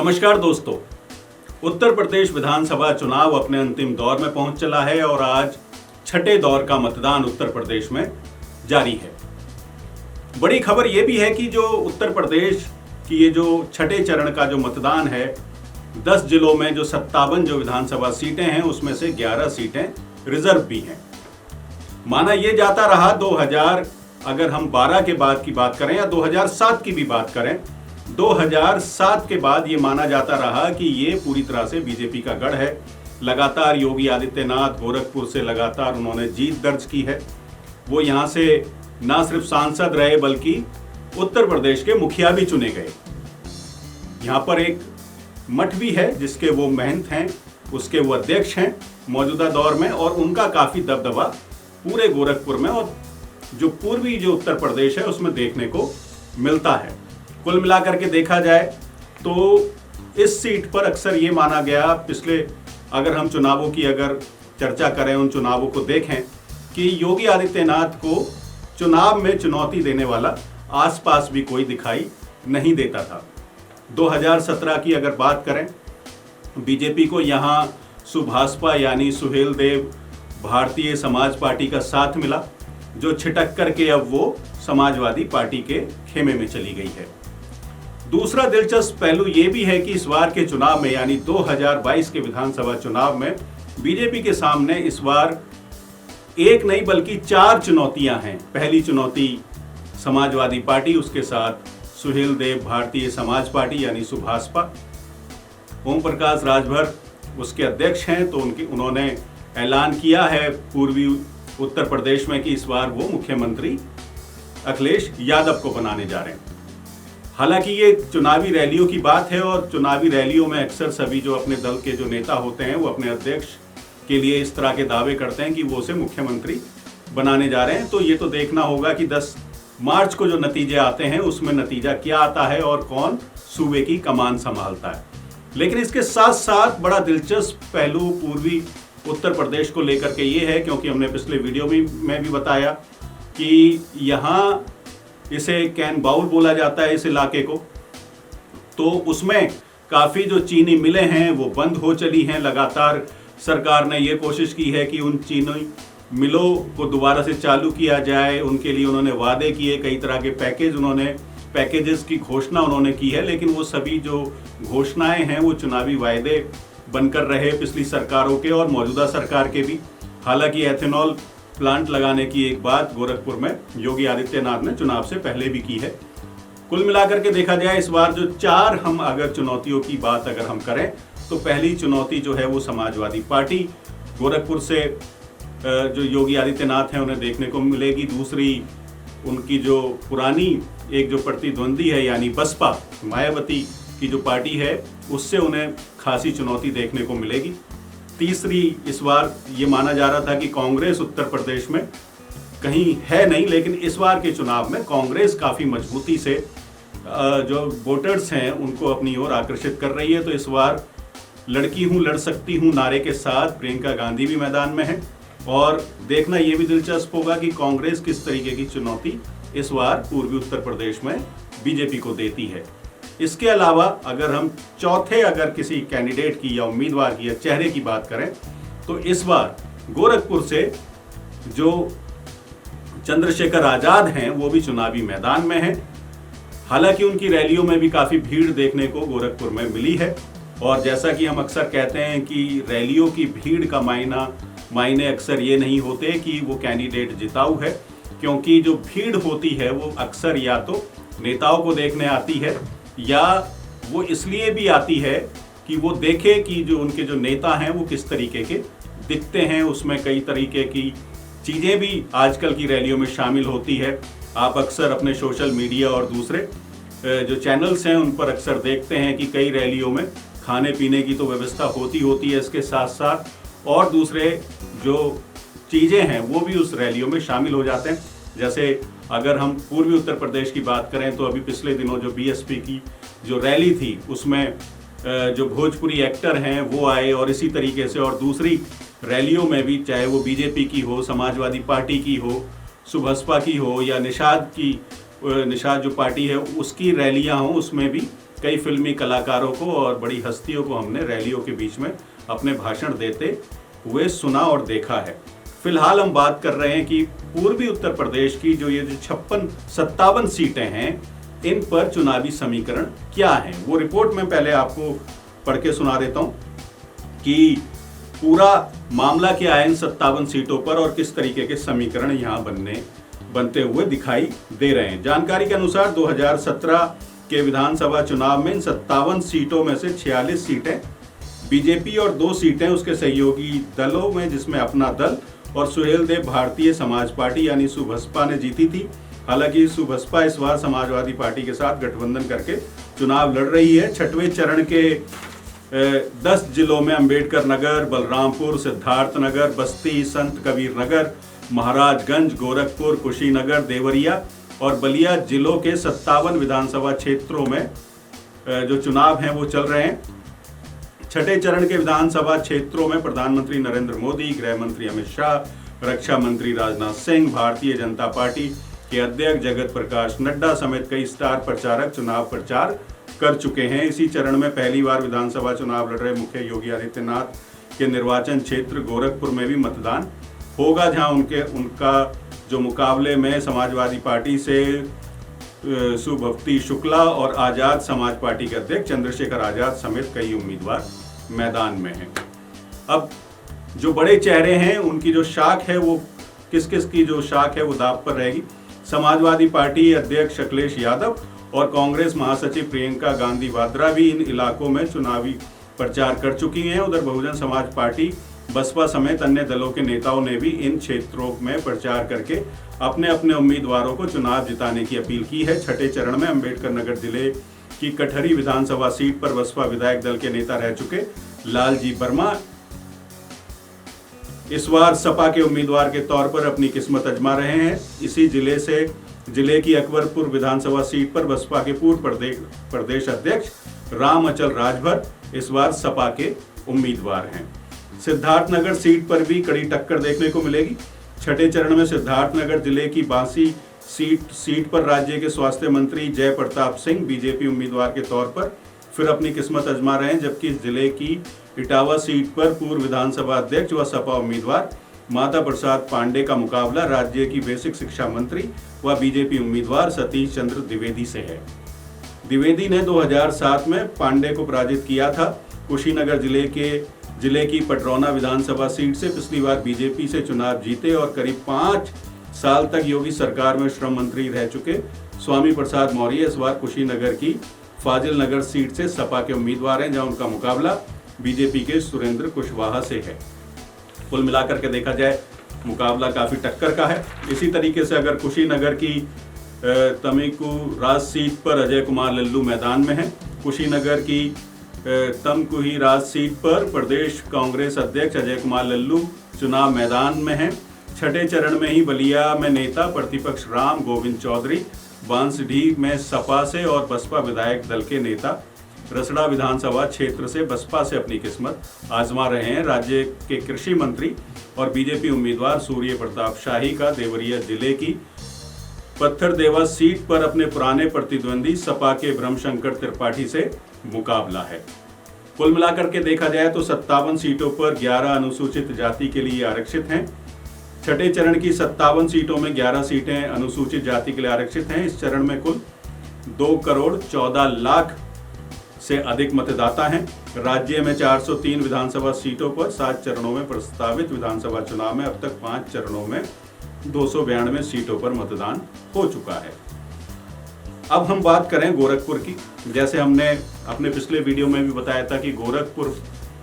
नमस्कार दोस्तों। उत्तर प्रदेश विधानसभा चुनाव अपने अंतिम दौर में पहुंच चला है और आज छठे दौर का मतदान उत्तर प्रदेश में जारी है। बड़ी खबर यह भी है कि जो उत्तर प्रदेश की ये जो छठे चरण का जो मतदान है, 10 जिलों में जो 57 जो विधानसभा सीटें हैं उसमें से 11 सीटें रिजर्व भी हैं। माना यह जाता रहा 2000 अगर हम 12 के बाद की बात करें या 2007 की भी बात करें, 2007 के बाद ये माना जाता रहा कि ये पूरी तरह से बीजेपी का गढ़ है। लगातार योगी आदित्यनाथ गोरखपुर से लगातार उन्होंने जीत दर्ज की है। वो यहाँ से ना सिर्फ सांसद रहे बल्कि उत्तर प्रदेश के मुखिया भी चुने गए। यहाँ पर एक मठ भी है जिसके वो महंत हैं, उसके वो अध्यक्ष हैं मौजूदा दौर में, और उनका काफ़ी दबदबा पूरे गोरखपुर में और जो पूर्वी जो उत्तर प्रदेश है उसमें देखने को मिलता है। कुल मिलाकर के देखा जाए तो इस सीट पर अक्सर ये माना गया, पिछले अगर हम चुनावों की अगर चर्चा करें, उन चुनावों को देखें, कि योगी आदित्यनाथ को चुनाव में चुनौती देने वाला आसपास भी कोई दिखाई नहीं देता था। 2017 की अगर बात करें, बीजेपी को यहाँ सुभाषपा यानी सुहेलदेव भारतीय समाज पार्टी का साथ मिला, जो छिटक करके अब वो समाजवादी पार्टी के खेमे में चली गई है। दूसरा दिलचस्प पहलू ये भी है कि इस बार के चुनाव में यानी 2022 के विधानसभा चुनाव में बीजेपी के सामने इस बार एक नहीं बल्कि 4 चुनौतियां हैं। पहली चुनौती समाजवादी पार्टी, उसके साथ सुहेलदेव भारतीय समाज पार्टी यानी सुभाषपा। ओम प्रकाश राजभर उसके अध्यक्ष हैं, तो उन्होंने ऐलान किया है पूर्वी उत्तर प्रदेश में कि इस बार वो मुख्यमंत्री अखिलेश यादव को बनाने जा रहे हैं। हालांकि ये चुनावी रैलियों की बात है और चुनावी रैलियों में अक्सर सभी जो अपने दल के जो नेता होते हैं वो अपने अध्यक्ष के लिए इस तरह के दावे करते हैं कि वो उसे मुख्यमंत्री बनाने जा रहे हैं। तो ये तो देखना होगा कि 10 मार्च को जो नतीजे आते हैं उसमें नतीजा क्या आता है और कौन सूबे की कमान संभालता है। लेकिन इसके साथ साथ बड़ा दिलचस्प पहलू पूर्वी उत्तर प्रदेश को लेकर के ये है, क्योंकि हमने पिछले वीडियो में भी बताया कि यहाँ इसे कैन बाउल बोला जाता है इस इलाके को। तो उसमें काफ़ी जो चीनी मिलें हैं वो बंद हो चली हैं। लगातार सरकार ने ये कोशिश की है कि उन चीनी मिलों को दोबारा से चालू किया जाए। उनके लिए उन्होंने वादे किए, कई तरह के पैकेजेस की घोषणा उन्होंने की है, लेकिन वो सभी जो घोषणाएं हैं वो चुनावी वायदे बनकर रहे पिछली सरकारों के और मौजूदा सरकार के भी। हालांकि एथेनॉल प्लांट लगाने की एक बात गोरखपुर में योगी आदित्यनाथ ने चुनाव से पहले भी की है। कुल मिलाकर के देखा जाए इस बार जो 4 हम अगर चुनौतियों की बात अगर हम करें तो पहली चुनौती जो है वो समाजवादी पार्टी गोरखपुर से जो योगी आदित्यनाथ हैं उन्हें देखने को मिलेगी। दूसरी उनकी जो पुरानी एक जो प्रतिद्वंदी है यानी बसपा मायावती की जो पार्टी है उससे उन्हें खासी चुनौती देखने को मिलेगी। तीसरी इस बार ये माना जा रहा था कि कांग्रेस उत्तर प्रदेश में कहीं है नहीं, लेकिन इस बार के चुनाव में कांग्रेस काफ़ी मजबूती से जो वोटर्स हैं उनको अपनी ओर आकर्षित कर रही है। तो इस बार लड़की हूँ लड़ सकती हूँ नारे के साथ प्रियंका गांधी भी मैदान में है और देखना ये भी दिलचस्प होगा कि कांग्रेस किस तरीके की चुनौती इस बार पूर्वी उत्तर प्रदेश में बीजेपी को देती है। इसके अलावा अगर हम चौथे अगर किसी कैंडिडेट की या उम्मीदवार की या चेहरे की बात करें तो इस बार गोरखपुर से जो चंद्रशेखर आजाद हैं वो भी चुनावी मैदान में हैं। हालांकि उनकी रैलियों में भी काफ़ी भीड़ देखने को गोरखपुर में मिली है और जैसा कि हम अक्सर कहते हैं कि रैलियों की भीड़ का मायने अक्सर ये नहीं होते कि वो कैंडिडेट जिताऊ है, क्योंकि जो भीड़ होती है वो अक्सर या तो नेताओं को देखने आती है या वो इसलिए भी आती है कि वो देखे कि जो उनके जो नेता हैं वो किस तरीके के दिखते हैं। उसमें कई तरीके की चीज़ें भी आजकल की रैलियों में शामिल होती है। आप अक्सर अपने सोशल मीडिया और दूसरे जो चैनल्स हैं उन पर अक्सर देखते हैं कि कई रैलियों में खाने पीने की तो व्यवस्था होती है, इसके साथ साथ और दूसरे जो चीज़ें हैं वो भी उस रैलियों में शामिल हो जाते हैं। जैसे अगर हम पूर्वी उत्तर प्रदेश की बात करें तो अभी पिछले दिनों जो बीएसपी की जो रैली थी उसमें जो भोजपुरी एक्टर हैं वो आए और इसी तरीके से और दूसरी रैलियों में भी, चाहे वो बीजेपी की हो, समाजवादी पार्टी की हो, सुभाषपा की हो या निषाद जो पार्टी है उसकी रैलियां हों, उसमें भी कई फिल्मी कलाकारों को और बड़ी हस्तियों को हमने रैलियों के बीच में अपने भाषण देते हुए सुना और देखा है। फिलहाल हम बात कर रहे हैं कि पूर्वी उत्तर प्रदेश की जो 57 सीटें हैं, इन पर चुनावी समीकरण क्या है। वो रिपोर्ट में पहले आपको पढ़ के सुना देता हूं कि पूरा मामला क्या है इन 57 सीटों पर और किस तरीके के समीकरण यहां बनते हुए दिखाई दे रहे हैं। जानकारी के अनुसार 2017 के विधानसभा चुनाव में इन 57 सीटों में से 46 सीटें बीजेपी और 2 सीटें उसके सहयोगी दलों में, जिसमें अपना दल और सुहेलदेव भारतीय समाज पार्टी यानी सुबसपा ने जीती थी। हालांकि सुबसपा इस बार समाजवादी पार्टी के साथ गठबंधन करके चुनाव लड़ रही है। छठवें चरण के 10 जिलों में अंबेडकर नगर, बलरामपुर, सिद्धार्थनगर, बस्ती, संत कबीर नगर, महाराजगंज, गोरखपुर, कुशीनगर, देवरिया और बलिया जिलों के 57 विधानसभा क्षेत्रों में जो चुनाव हैं वो चल रहे हैं। छठे चरण के विधानसभा क्षेत्रों में प्रधानमंत्री नरेंद्र मोदी, गृह मंत्री अमित शाह, रक्षा मंत्री राजनाथ सिंह, भारतीय जनता पार्टी के अध्यक्ष जगत प्रकाश नड्डा समेत कई स्टार प्रचारक चुनाव प्रचार कर चुके हैं। इसी चरण में पहली बार विधानसभा चुनाव लड़ रहे मुख्य योगी आदित्यनाथ के निर्वाचन क्षेत्र गोरखपुर में भी मतदान होगा, जहां उनका जो मुकाबले में समाजवादी पार्टी से सुभक्ति शुक्ला और आजाद समाज पार्टी के अध्यक्ष चंद्रशेखर आजाद समेत कई उम्मीदवार मैदान में हैं। अब जो बड़े चेहरे हैं उनकी जो शाख है वो किस की जो शाख है वो दांव पर रहेगी। समाजवादी पार्टी अध्यक्ष अखिलेश यादव और कांग्रेस महासचिव प्रियंका गांधी वाड्रा भी इन इलाकों में चुनावी प्रचार कर चुकी हैं। उधर बहुजन समाज पार्टी, बसपा समेत अन्य दलों के नेताओं ने भी इन क्षेत्रों में प्रचार करके अपने अपने उम्मीदवारों को चुनाव जिताने की अपील की है। छठे चरण में अंबेडकर नगर जिले की कटहरी विधानसभा सीट पर बसपा विधायक दल के नेता रह चुके लालजी वर्मा इस बार सपा के उम्मीदवार के तौर पर अपनी किस्मत आजमा रहे हैं। इसी जिले की अकबरपुर विधानसभा सीट पर बसपा के पूर्व प्रदेश अध्यक्ष राम अचल राजभर इस बार सपा के उम्मीदवार हैं। सिद्धार्थनगर सीट पर भी कड़ी टक्कर देखने को मिलेगी। छठे चरण में सिद्धार्थनगर जिले की बांसी सीट पर राज्य के स्वास्थ्य मंत्री जय प्रताप सिंह बीजेपी उम्मीदवार के तौर पर फिर अपनी किस्मत आजमा रहे हैं, जबकि इस जिले की इटावा सीट पर पूर्व विधानसभा अध्यक्ष व सपा उम्मीदवार माता प्रसाद पांडे का मुकाबला राज्य की बेसिक शिक्षा मंत्री व बीजेपी उम्मीदवार सतीश चंद्र द्विवेदी से है। द्विवेदी ने 2007 में पांडे को पराजित किया था। कुशीनगर जिले की पटरौना विधानसभा सीट से पिछली बार बीजेपी से चुनाव जीते और करीब 5 साल तक योगी सरकार में श्रम मंत्री रह चुके स्वामी प्रसाद मौर्य इस बार कुशीनगर की फाजिल नगर सीट से सपा के उम्मीदवार हैं, जहां उनका मुकाबला बीजेपी के सुरेंद्र कुशवाहा से है। कुल मिलाकर के देखा जाए मुकाबला काफी टक्कर का है। इसी तरीके से अगर कुशीनगर की तमिकू राज सीट पर अजय कुमार लल्लू मैदान में है। कुशीनगर की तमकुही राज सीट पर प्रदेश कांग्रेस अध्यक्ष अजय कुमार लल्लू चुनाव मैदान में हैं। छठे चरण में ही बलिया में नेता प्रतिपक्ष राम गोविंद चौधरी, बांसडीह में सपा से और बसपा विधायक दल के नेता रसड़ा विधानसभा क्षेत्र से बसपा से अपनी किस्मत आजमा रहे हैं। राज्य के कृषि मंत्री और बीजेपी उम्मीदवार सूर्य प्रताप शाही का देवरिया जिले की पत्थरदेवा सीट पर अपने पुराने प्रतिद्वंदी सपा के ब्रह्मशंकर त्रिपाठी से मुकाबला है। कुल मिलाकर के देखा जाए तो 57 सीटों पर 11 अनुसूचित जाति के लिए आरक्षित हैं। छठे चरण की 57 सीटों में 11 सीटें अनुसूचित जाति के लिए आरक्षित हैं। इस चरण में कुल 2 करोड़ 14 लाख से अधिक मतदाता हैं। राज्य में 403 विधानसभा सीटों पर 7 चरणों में प्रस्तावित विधानसभा चुनाव में अब तक 5 चरणों में 292 सीटों पर मतदान हो चुका है। अब हम बात करें गोरखपुर की। जैसे हमने अपने पिछले वीडियो में भी बताया था कि गोरखपुर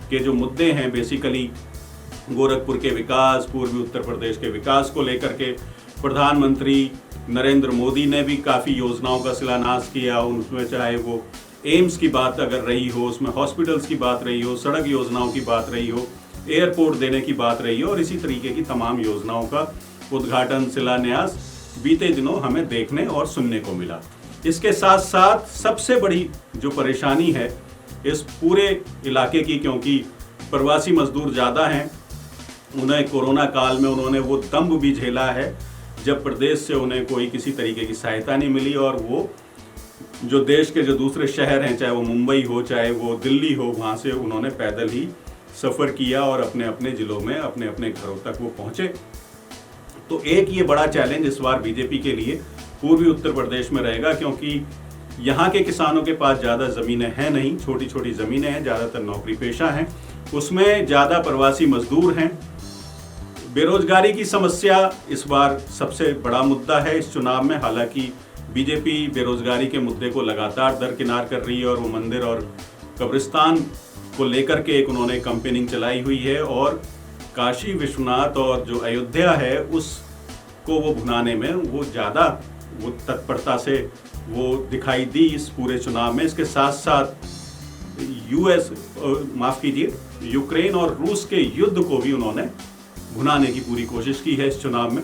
के जो मुद्दे हैं, बेसिकली गोरखपुर के विकास, पूर्वी उत्तर प्रदेश के विकास को लेकर के प्रधानमंत्री नरेंद्र मोदी ने भी काफ़ी योजनाओं का शिलान्यास किया। उसमें चाहे वो एम्स की बात अगर रही हो, उसमें हॉस्पिटल्स की बात रही हो, सड़क योजनाओं की बात रही हो, एयरपोर्ट देने की बात रही हो और इसी तरीके की तमाम योजनाओं का उद्घाटन, शिलान्यास बीते दिनों हमें देखने और सुनने को मिला। इसके साथ साथ सबसे बड़ी जो परेशानी है इस पूरे इलाके की, क्योंकि प्रवासी मजदूर ज़्यादा हैं, उन्हें कोरोना काल में उन्होंने वो दम्भ भी झेला है जब प्रदेश से उन्हें कोई किसी तरीके की सहायता नहीं मिली और वो जो देश के जो दूसरे शहर हैं, चाहे वो मुंबई हो चाहे वो दिल्ली हो, वहाँ से उन्होंने पैदल ही सफ़र किया और अपने अपने ज़िलों में अपने अपने घरों तक वो पहुँचे। तो एक ये बड़ा चैलेंज इस बार बीजेपी के लिए पूर्वी उत्तर प्रदेश में रहेगा, क्योंकि यहाँ के किसानों के पास ज़्यादा ज़मीनें हैं नहीं, छोटी छोटी ज़मीनें हैं, ज़्यादातर नौकरी पेशा हैं, उसमें ज़्यादा प्रवासी मजदूर हैं। बेरोजगारी की समस्या इस बार सबसे बड़ा मुद्दा है इस चुनाव में। हालांकि बीजेपी बेरोजगारी के मुद्दे को लगातार दरकिनार कर रही है और वो मंदिर और कब्रिस्तान को लेकर के एक उन्होंने कैंपेनिंग चलाई हुई है, और काशी विश्वनाथ और जो अयोध्या है उसको वो भुनाने में वो ज़्यादा वो तत्परता से वो दिखाई दी इस पूरे चुनाव में। इसके साथ साथ यूक्रेन और रूस के युद्ध को भी उन्होंने भुनाने की पूरी कोशिश की है इस चुनाव में,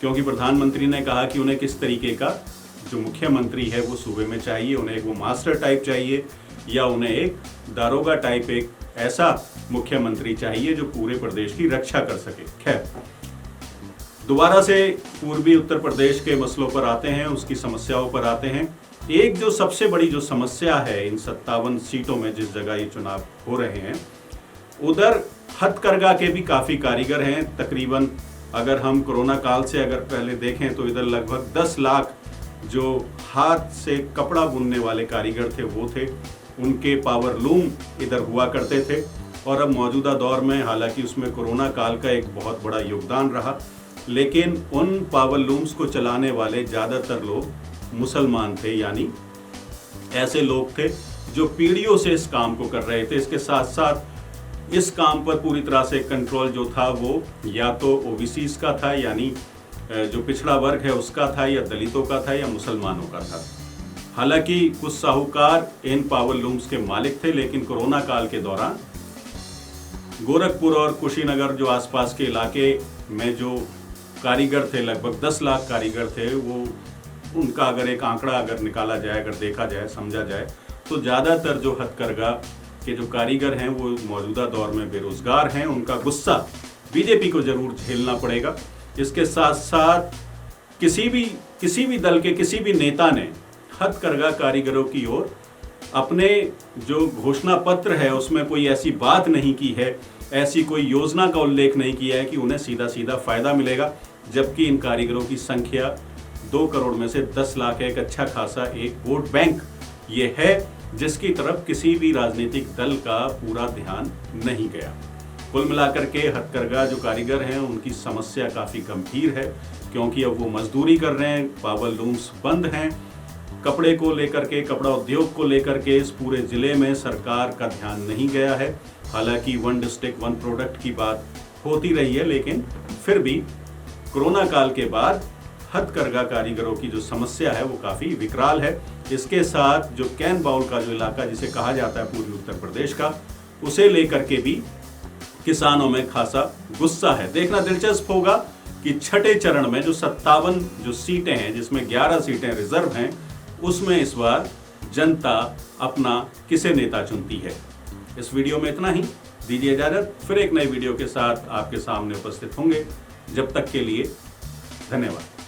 क्योंकि प्रधानमंत्री ने कहा कि उन्हें किस तरीके का जो मुख्यमंत्री है वो सूबे में चाहिए। उन्हें एक वो मास्टर टाइप चाहिए या उन्हें एक दारोगा टाइप, एक ऐसा मुख्यमंत्री चाहिए जो पूरे प्रदेश की रक्षा कर सके। खैर, दोबारा से पूर्वी उत्तर प्रदेश के मसलों पर आते हैं, उसकी समस्याओं पर आते हैं। एक जो सबसे बड़ी जो समस्या है इन 57 सीटों में जिस जगह ये चुनाव हो रहे हैं, उधर हथकरघा के भी काफ़ी कारीगर हैं। तकरीबन अगर हम कोरोना काल से अगर पहले देखें तो इधर लगभग 10 लाख जो हाथ से कपड़ा बुनने वाले कारीगर थे वो थे, उनके पावर लूम इधर हुआ करते थे। और अब मौजूदा दौर में, हालांकि उसमें कोरोना काल का एक बहुत बड़ा योगदान रहा, लेकिन उन पावर लूम्स को चलाने वाले ज़्यादातर लोग मुसलमान थे, यानी ऐसे लोग थे जो पीढ़ियों से इस काम को कर रहे थे। इसके साथ साथ इस काम पर पूरी तरह से कंट्रोल जो था वो या तो ओबीसीज का था, यानी जो पिछड़ा वर्ग है उसका था, या दलितों का था, या मुसलमानों का था। हालांकि कुछ साहूकार इन पावर लूम्स के मालिक थे, लेकिन कोरोना काल के दौरान गोरखपुर और कुशीनगर जो आसपास के इलाके में जो कारीगर थे, लगभग 10 लाख कारीगर थे, वो उनका अगर एक आंकड़ा अगर निकाला जाए, अगर देखा जाए, समझा जाए, तो ज़्यादातर जो हथकरघा के जो कारीगर हैं वो मौजूदा दौर में बेरोजगार हैं। उनका गुस्सा बीजेपी को जरूर झेलना पड़ेगा। इसके साथ साथ किसी भी दल के किसी भी नेता ने हथकरघा कारीगरों की ओर अपने जो घोषणा पत्र है उसमें कोई ऐसी बात नहीं की है, ऐसी कोई योजना का उल्लेख नहीं किया है कि उन्हें सीधा सीधा फायदा मिलेगा, जबकि इन कारीगरों की संख्या 2 करोड़ में से 10 लाख है। एक अच्छा खासा एक वोट बैंक ये है जिसकी तरफ किसी भी राजनीतिक दल का पूरा ध्यान नहीं गया। कुल मिलाकर के हथकरघा जो कारीगर हैं उनकी समस्या काफ़ी गंभीर है, क्योंकि अब वो मजदूरी कर रहे हैं, पावर लूम्स बंद हैं। कपड़े को लेकर के, कपड़ा उद्योग को लेकर के इस पूरे ज़िले में सरकार का ध्यान नहीं गया है। हालांकि 1 डिस्ट्रिक्ट 1 प्रोडक्ट की बात होती रही है, लेकिन फिर भी कोरोना काल के बाद हथकरघा कारीगरों की जो समस्या है वो काफ़ी विकराल है। इसके साथ जो कैन बाउल का जो इलाका जिसे कहा जाता है पूर्वी उत्तर प्रदेश का, उसे लेकर के भी किसानों में खासा गुस्सा है। देखना दिलचस्प होगा कि छठे चरण में जो 57 जो सीटें हैं, जिसमें 11 सीटें रिजर्व हैं, उसमें इस बार जनता अपना किसे नेता चुनती है। इस वीडियो में इतना ही, दीजिए इजाजत। फिर एक नई वीडियो के साथ आपके सामने उपस्थित होंगे। जब तक के लिए धन्यवाद।